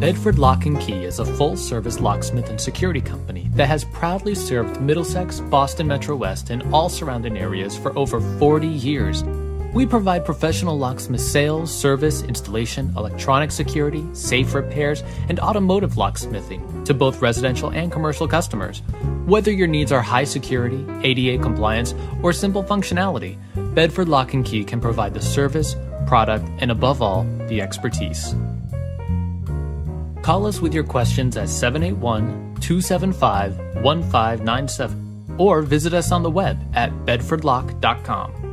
Bedford Lock & Key is a full-service locksmith and security company that has proudly served Middlesex, Boston Metro West, and all surrounding areas for over 40 years. We provide professional locksmith sales, service, installation, electronic security, safe repairs, and automotive locksmithing to both residential and commercial customers. Whether your needs are high security, ADA compliance, or simple functionality, Bedford Lock & Key can provide the service, product, and above all, the expertise. Call us with your questions at 781-275-1597 or visit us on the web at bedfordlock.com.